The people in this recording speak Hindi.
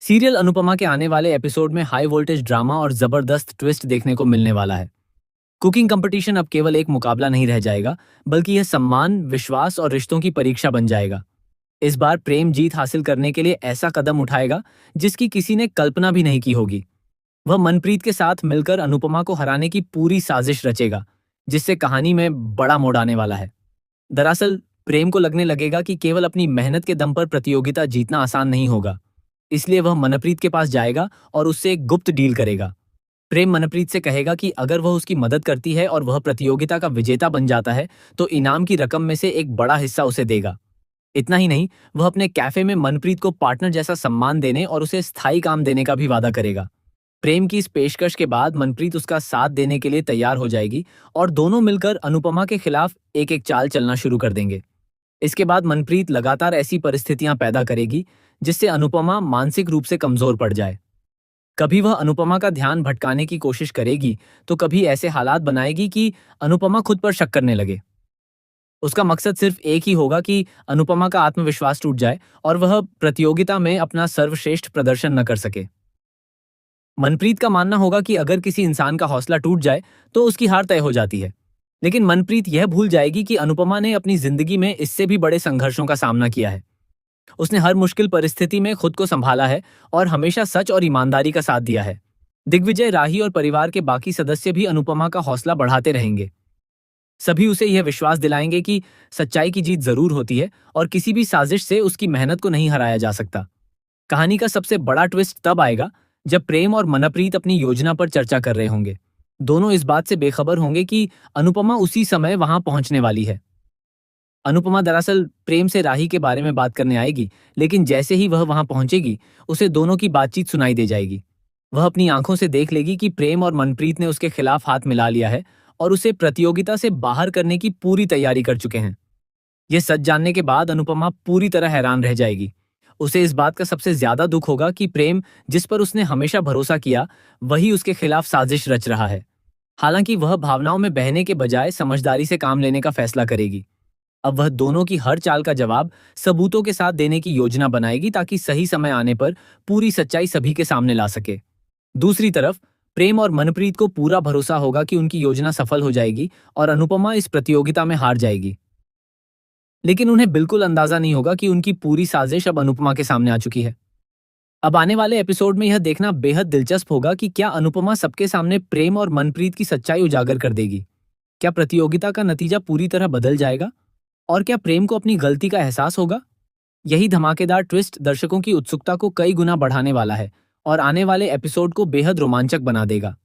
सीरियल अनुपमा के आने वाले एपिसोड में हाई वोल्टेज ड्रामा और जबरदस्त ट्विस्ट देखने को मिलने वाला है। कुकिंग कंपटीशन अब केवल एक मुकाबला नहीं रह जाएगा, बल्कि यह सम्मान, विश्वास और रिश्तों की परीक्षा बन जाएगा। इस बार प्रेम जीत हासिल करने के लिए ऐसा कदम उठाएगा जिसकी किसी ने कल्पना भी नहीं की होगी। वह मनप्रीत के साथ मिलकर अनुपमा को हराने की पूरी साजिश रचेगा, जिससे कहानी में बड़ा मोड़ आने वाला है। दरअसल प्रेम को लगने लगेगा कि केवल अपनी मेहनत के दम पर प्रतियोगिता जीतना आसान नहीं होगा। इसलिए वह मनप्रीत के पास जाएगा और उससे एक गुप्त डील करेगा। प्रेम मनप्रीत से कहेगा कि अगर वह उसकी मदद करती है और वह प्रतियोगिता का विजेता बन जाता है तो इनाम की रकम में से एक बड़ा हिस्सा उसे देगा। इतना ही नहीं, वह अपने कैफे में मनप्रीत को पार्टनर जैसा सम्मान देने और उसे स्थायी काम देने का भी वादा करेगा। प्रेम की इस पेशकश के बाद मनप्रीत उसका साथ देने के लिए तैयार हो जाएगी और दोनों मिलकर अनुपमा के खिलाफ एक एक चाल चलना शुरू कर देंगे। इसके बाद मनप्रीत लगातार ऐसी परिस्थितियां पैदा करेगी जिससे अनुपमा मानसिक रूप से कमजोर पड़ जाए। कभी वह अनुपमा का ध्यान भटकाने की कोशिश करेगी तो कभी ऐसे हालात बनाएगी कि अनुपमा खुद पर शक करने लगे। उसका मकसद सिर्फ एक ही होगा कि अनुपमा का आत्मविश्वास टूट जाए और वह प्रतियोगिता में अपना सर्वश्रेष्ठ प्रदर्शन न कर सके। मनप्रीत का मानना होगा कि अगर किसी इंसान का हौसला टूट जाए तो उसकी हार तय हो जाती है। लेकिन मनप्रीत यह भूल जाएगी कि अनुपमा ने अपनी जिंदगी में इससे भी बड़े संघर्षों का सामना किया है। उसने हर मुश्किल परिस्थिति में खुद को संभाला है और हमेशा सच और ईमानदारी का साथ दिया है। दिग्विजय, राही और परिवार के बाकी सदस्य भी अनुपमा का हौसला बढ़ाते रहेंगे। सभी उसे यह विश्वास दिलाएंगे कि सच्चाई की जीत जरूर होती है और किसी भी साजिश से उसकी मेहनत को नहीं हराया जा सकता। कहानी का सबसे बड़ा ट्विस्ट तब आएगा जब प्रेम और मनप्रीत अपनी योजना पर चर्चा कर रहे होंगे। दोनों इस बात से बेखबर होंगे कि अनुपमा उसी समय वहां पहुंचने वाली है। अनुपमा दरअसल प्रेम से राही के बारे में बात करने आएगी, लेकिन जैसे ही वह वहां पहुंचेगी उसे दोनों की बातचीत सुनाई दे जाएगी। वह अपनी आंखों से देख लेगी कि प्रेम और मनप्रीत ने उसके खिलाफ हाथ मिला लिया है और उसे प्रतियोगिता से बाहर करने की पूरी तैयारी कर चुके हैं। यह सच जानने के बाद अनुपमा पूरी तरह हैरान रह जाएगी। उसे इस बात का सबसे ज्यादा दुख होगा कि प्रेम, जिस पर उसने हमेशा भरोसा किया, वही उसके खिलाफ साजिश रच रहा है। हालांकि वह भावनाओं में बहने के बजाय समझदारी से काम लेने का फैसला करेगी। अब वह दोनों की हर चाल का जवाब सबूतों के साथ देने की योजना बनाएगी ताकि सही समय आने पर पूरी सच्चाई सभी के सामने ला सके। दूसरी तरफ प्रेम और मनप्रीत को पूरा भरोसा होगा कि उनकी योजना सफल हो जाएगी और अनुपमा इस प्रतियोगिता में हार जाएगी। लेकिन उन्हें बिल्कुल अंदाजा नहीं होगा कि उनकी पूरी साजिश अब अनुपमा के सामने आ चुकी है। अब आने वाले एपिसोड में यह देखना बेहद दिलचस्प होगा कि क्या अनुपमा सबके सामने प्रेम और मनप्रीत की सच्चाई उजागर कर देगी। क्या प्रतियोगिता का नतीजा पूरी तरह बदल जाएगा और क्या प्रेम को अपनी गलती का एहसास होगा? यही धमाकेदार ट्विस्ट दर्शकों की उत्सुकता को कई गुना बढ़ाने वाला है और आने वाले एपिसोड को बेहद रोमांचक बना देगा।